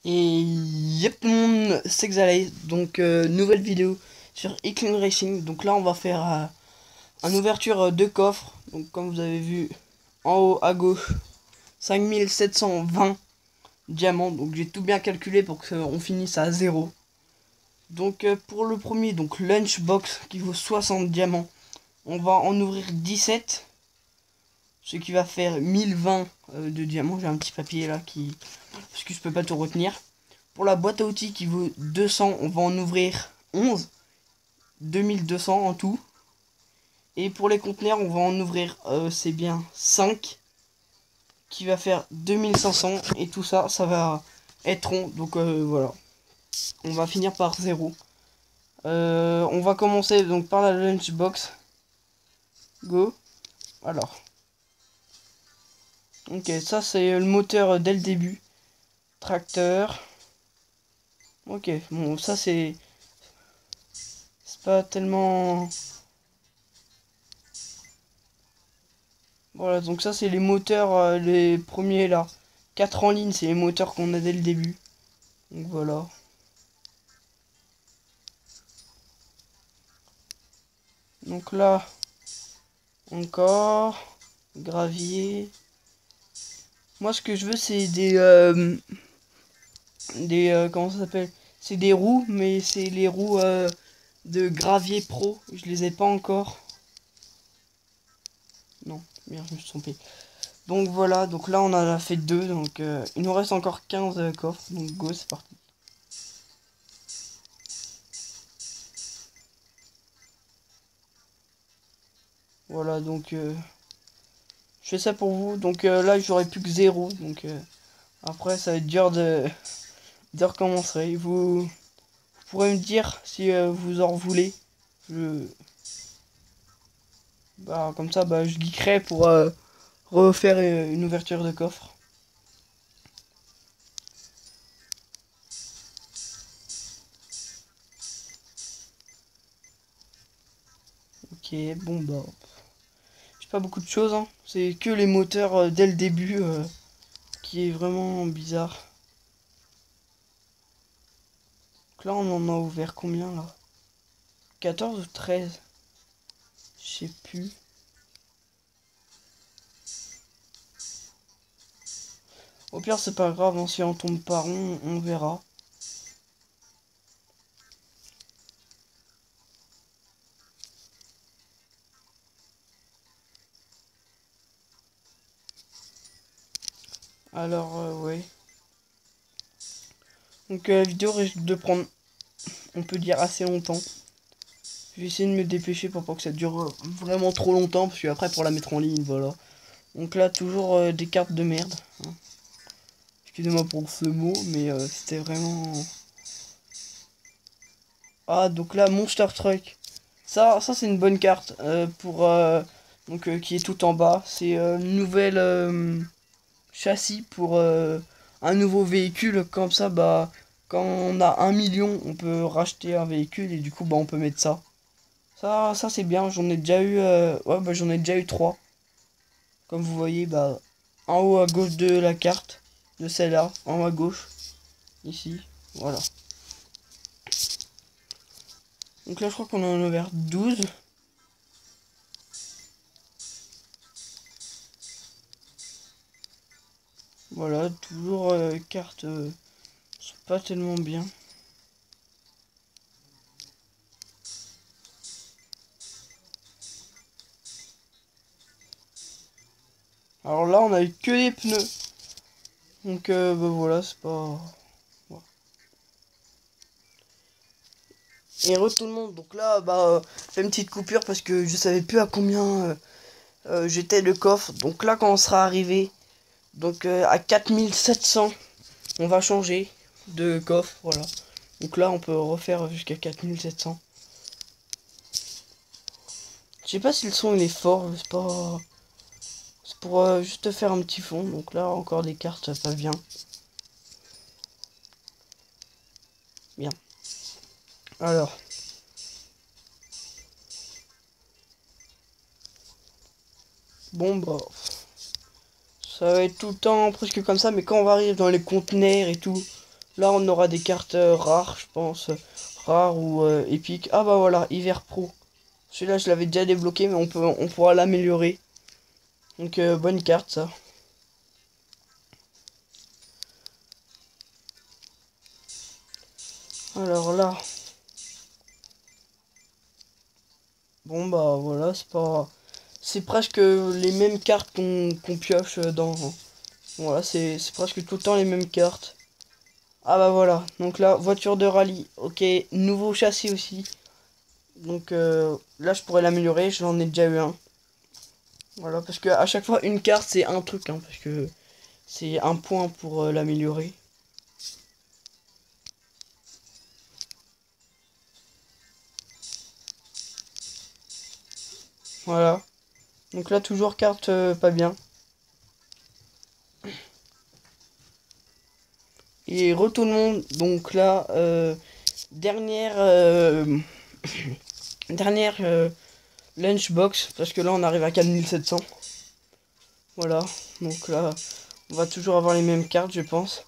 Et yep, tout le monde, c'est Xalay. Donc nouvelle vidéo sur Eclipse Racing. Donc là on va faire une ouverture de coffre. Donc comme vous avez vu en haut à gauche, 5720 diamants. Donc j'ai tout bien calculé pour qu'on finisse à 0. Donc pour le premier, donc Lunchbox qui vaut 60 diamants, on va en ouvrir 17. Ce qui va faire 1020 de diamants. J'ai un petit papier là qui... parce que je peux pas tout retenir. Pour la boîte à outils qui vaut 200, on va en ouvrir 11. 2200 en tout. Et pour les conteneurs, on va en ouvrir, c'est bien 5. Qui va faire 2500. Et tout ça, ça va être rond. Donc voilà. On va finir par 0. On va commencer donc par la lunchbox. Go. Alors. Ok, ça c'est le moteur dès le début. Tracteur. Ok, bon ça c'est pas tellement... Voilà, donc ça c'est les moteurs, les premiers là. 4 en ligne, c'est les moteurs qu'on a dès le début. Donc voilà. Donc là, encore, gravier. Moi ce que je veux c'est comment ça s'appelle? C'est des roues, mais c'est les roues de gravier pro. Je les ai pas encore. Non, merde, je me suis trompé. Donc voilà, donc là on en a fait 2, donc il nous reste encore 15 coffres, donc go, c'est parti. Voilà, donc je fais ça pour vous, donc là j'aurai plus que 0, donc après ça va être dur de recommencer. Vous pourrez me dire si vous en voulez. Bah, comme ça, bah, je geekerai pour refaire une ouverture de coffre. Ok, bon bah... J'ai pas beaucoup de choses, hein. C'est que les moteurs dès le début qui est vraiment bizarre. Donc là on en a ouvert combien là? 14 ou 13? Je sais plus. Au pire c'est pas grave, hein, si on tombe pas rond, on verra. Alors ouais. Donc la vidéo risque de prendre, on peut dire, assez longtemps. Je vais essayer de me dépêcher pour pas que ça dure vraiment trop longtemps, parce que après pour la mettre en ligne, voilà. Donc là toujours des cartes de merde, hein. Excusez-moi pour ce mot, mais c'était vraiment... Ah, donc là, Monster Truck. Ça c'est une bonne carte pour... donc qui est tout en bas. C'est une nouvelle châssis pour un nouveau véhicule. Comme ça, bah, quand on a 1 million, on peut racheter un véhicule et du coup, bah, on peut mettre ça. Ça c'est bien. J'en ai déjà eu... ouais, bah, j'en ai déjà eu 3. Comme vous voyez, bah, en haut à gauche de la carte. De celle-là, en haut à gauche. Ici, voilà. Donc là, je crois qu'on en a ouvert 12. Voilà, toujours cartes pas tellement bien. Alors là, on a eu que les pneus. Donc bah, voilà, c'est pas... Voilà. Et re tout le monde. Donc là, bah, fait une petite coupure parce que je savais plus à combien j'étais le coffre. Donc là, quand on sera arrivé, donc à 4700, on va changer de coffre, voilà. Donc là, on peut refaire jusqu'à 4700. Je sais pas si le son il est fort, c'est pas... C'est pour juste faire un petit fond. Donc là, encore des cartes, ça vient. Bien. Alors. Bon, bah. Ça va être tout le temps presque comme ça. Mais quand on va arriver dans les conteneurs et tout. Là, on aura des cartes rares, je pense. Rares ou épiques. Ah bah voilà, Hiver Pro. Celui-là, je l'avais déjà débloqué, mais on pourra l'améliorer. Donc, bonne carte, ça. Alors là... Bon bah voilà, c'est pas... C'est presque les mêmes cartes qu'on pioche dans... Voilà, c'est presque tout le temps les mêmes cartes. Ah bah voilà, donc là, voiture de rallye. Ok, nouveau châssis aussi. Donc là, je pourrais l'améliorer, j'en ai déjà eu un. Voilà, parce que à chaque fois, une carte, c'est un truc, hein, parce que c'est un point pour l'améliorer. Voilà. Donc là, toujours carte pas bien. Et retournons, donc là, dernière... dernière lunchbox, parce que là, on arrive à 4700. Voilà, donc là, on va toujours avoir les mêmes cartes, je pense.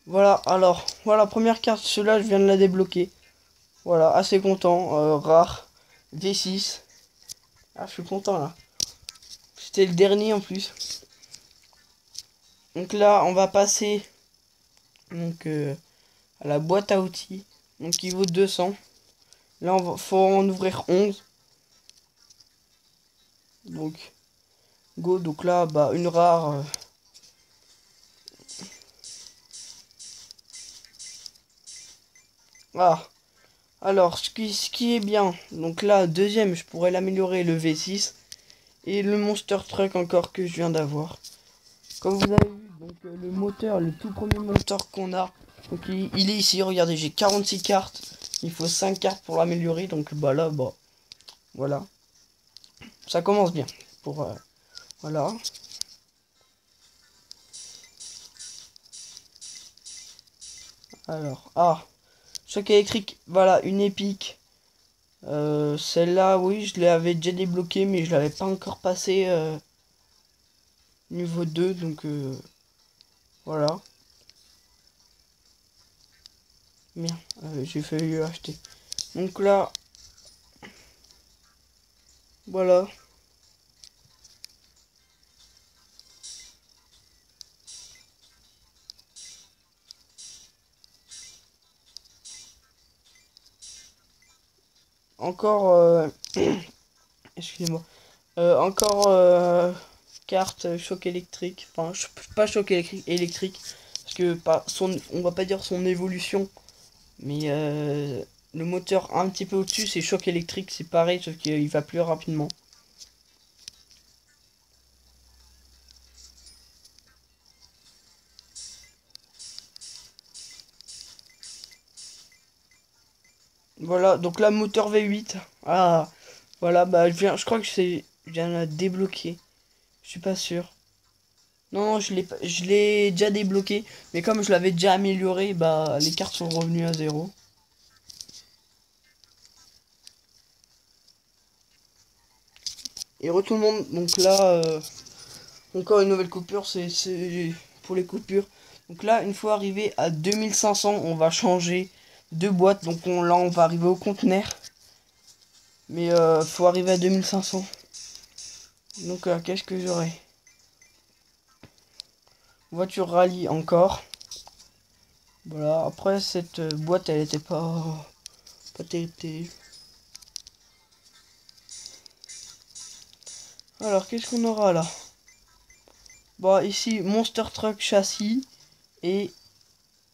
Voilà, alors, voilà, première carte, celle-là, je viens de la débloquer. Voilà, assez content, rare, D6. Ah, je suis content, là. C'était le dernier, en plus. Donc là, on va passer donc, à la boîte à outils, donc qui vaut 200. Là, faut en ouvrir 11. Donc, go, donc là, bah, une rare... Ah, alors, ce qui est bien, donc là, deuxième, je pourrais l'améliorer, le V6. Et le Monster Truck encore que je viens d'avoir. Comme vous avez vu, donc le moteur, le tout premier monster qu'on a. Donc il est ici, regardez, j'ai 46 cartes. Il faut 5 cartes pour l'améliorer. Donc bah là, bah, voilà. Ça commence bien. Pour voilà. Alors, ah, choc électrique, voilà, une épique. Celle-là, oui, je l'avais déjà débloquée, mais je l'avais pas encore passé niveau 2, donc voilà. Merde, j'ai failli acheter. Donc là, voilà. Encore, excusez-moi. Encore carte choc électrique. Enfin, pas choc électrique. Parce que pas on va pas dire son évolution. Mais le moteur un petit peu au-dessus, c'est choc électrique. C'est pareil, sauf qu'il va plus rapidement. Voilà, donc là, moteur V8. Ah, voilà, bah je crois que je viens de la débloquer. Je suis pas sûr. Non, je l'ai déjà débloqué. Mais comme je l'avais déjà amélioré, bah les cartes sont revenues à zéro. Et retour le monde, donc là, encore une nouvelle coupure, c'est pour les coupures. Donc là, une fois arrivé à 2500, on va changer de boîte. Donc là, on va arriver au conteneur. Mais faut arriver à 2500. Donc qu'est-ce que j'aurai? Voiture rallye encore. Voilà, après cette boîte, elle était pas terrible. Alors, qu'est-ce qu'on aura là? Bon, ici, Monster Truck châssis et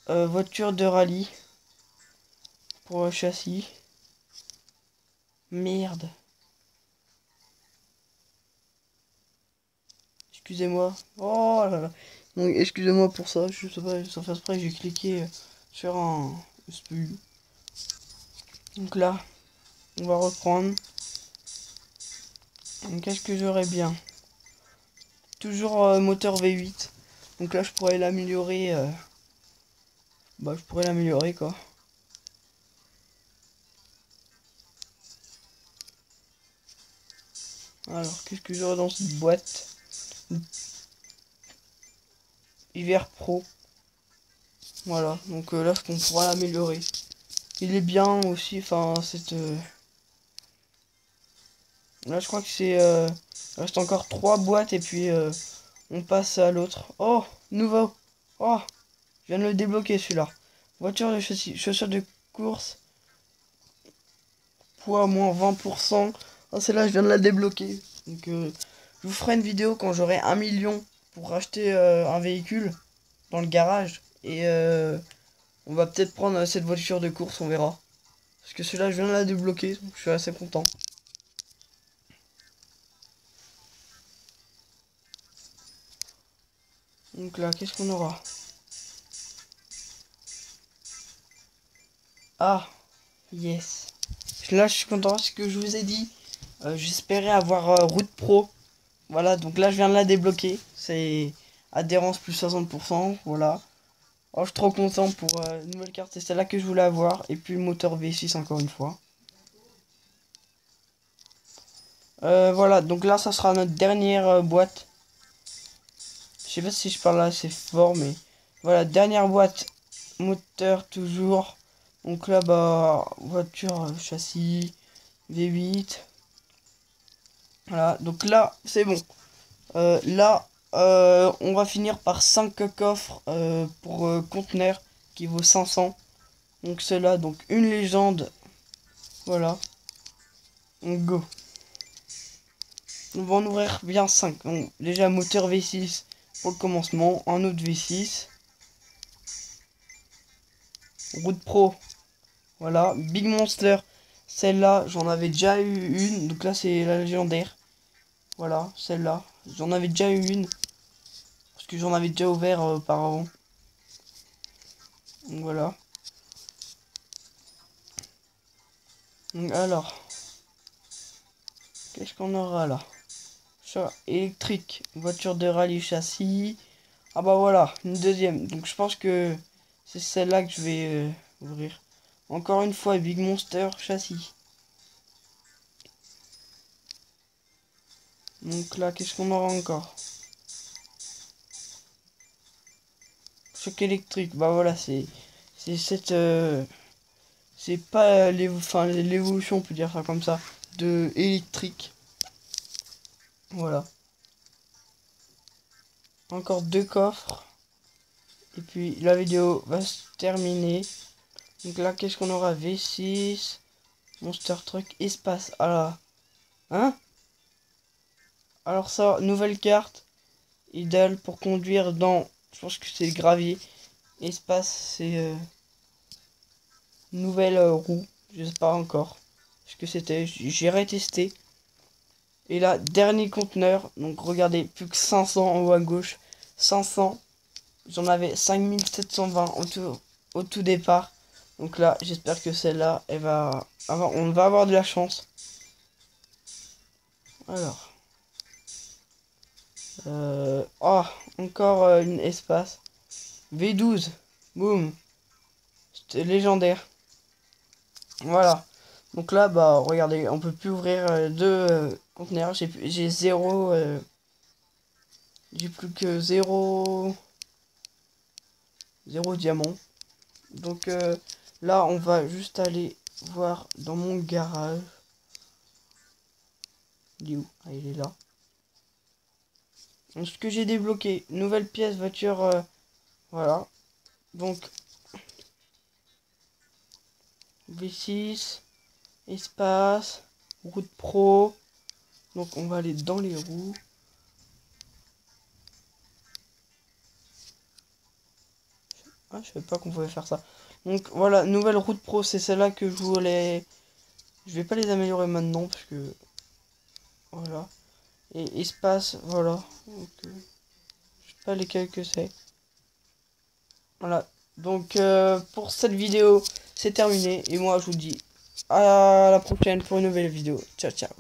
voiture de rallye pour le châssis. Merde. Excusez-moi. Oh là là. Donc, excusez-moi pour ça. Je sais pas, sans faire exprès, j'ai cliqué sur un SPU. Donc là, on va reprendre. Donc, qu'est-ce que j'aurais bien? Toujours moteur V8. Donc là, je pourrais l'améliorer. Bah, je pourrais l'améliorer quoi. Alors, qu'est-ce que j'aurais dans cette boîte? Hiver Pro. Voilà, donc là on pourra l'améliorer. Il est bien aussi, enfin cette... Là je crois que c'est... il reste encore 3 boîtes et puis on passe à l'autre. Oh, nouveau. Oh, je viens de le débloquer celui-là. Voiture de chaussures de course. Poids moins 20%. Ah, celle-là je viens de la débloquer. Donc je vous ferai une vidéo quand j'aurai 1 million pour acheter un véhicule dans le garage. Et on va peut-être prendre cette voiture de course, on verra. Parce que celui-là je viens de la débloquer, donc je suis assez content. Donc là, qu'est-ce qu'on aura? Ah, yes. Là, je suis content, ce que je vous ai dit. J'espérais avoir Route Pro. Voilà, donc là, je viens de la débloquer. C'est adhérence plus 60%. Voilà. Oh, je suis trop content pour une nouvelle carte. C'est celle-là que je voulais avoir. Et puis le moteur V6 encore une fois. Voilà, donc là, ça sera notre dernière boîte. Je sais pas si je parle assez fort, mais voilà, dernière boîte. Moteur toujours. Donc là, bah, voiture, châssis, V8. Voilà, donc là, c'est bon. Là, on va finir par 5 coffres pour conteneur qui vaut 500. Donc cela, donc une légende. Voilà. Donc go. On va en ouvrir bien 5. Donc, déjà moteur V6 pour le commencement. Un autre V6. Route Pro. Voilà. Big Monster. Celle-là, j'en avais déjà eu une. Donc là, c'est la légendaire. Voilà, celle-là. J'en avais déjà eu une. Parce que j'en avais déjà ouvert auparavant. Donc voilà. Donc, alors. Qu'est-ce qu'on aura là? Chat électrique. Voiture de rallye châssis. Ah bah voilà, une deuxième. Donc je pense que c'est celle-là que je vais ouvrir. Encore une fois, Big Monster châssis. Donc là, qu'est-ce qu'on aura encore? Choc électrique. Bah voilà, c'est cette c'est pas l'évolution, on peut dire ça comme ça, de électrique. Voilà. Encore 2 coffres. Et puis la vidéo va se terminer. Donc là, qu'est-ce qu'on aura? V6, Monster Truck, espace. Ah hein? Alors ça, nouvelle carte. Idéal pour conduire dans... Je pense que c'est gravier. Espace, c'est... nouvelle roue. Je sais pas encore ce que c'était. J'irai tester. Et là, dernier conteneur. Donc regardez, plus que 500 en haut à gauche. 500. J'en avais 5720 au tout départ. Donc là, j'espère que celle-là, elle va avoir, on va avoir de la chance. Alors. Oh, encore une espace. V12. Boum. C'était légendaire. Voilà. Donc là, bah, regardez, on peut plus ouvrir deux conteneurs. J'ai zéro. J'ai plus que zéro diamant. Donc là, on va juste aller voir dans mon garage. Il est où? Ah, il est là. Donc, ce que j'ai débloqué, nouvelle pièce, voiture, voilà. Donc, V6, espace, route pro. Donc, on va aller dans les roues. Ah, je savais pas qu'on pouvait faire ça. Donc, voilà, nouvelle route pro, c'est celle-là que je voulais. Je vais pas les améliorer maintenant, parce que... Voilà. Et espace, voilà. Donc, je sais pas lesquels que c'est. Voilà. Donc pour cette vidéo, c'est terminé. Et moi, je vous dis à la prochaine pour une nouvelle vidéo. Ciao, ciao.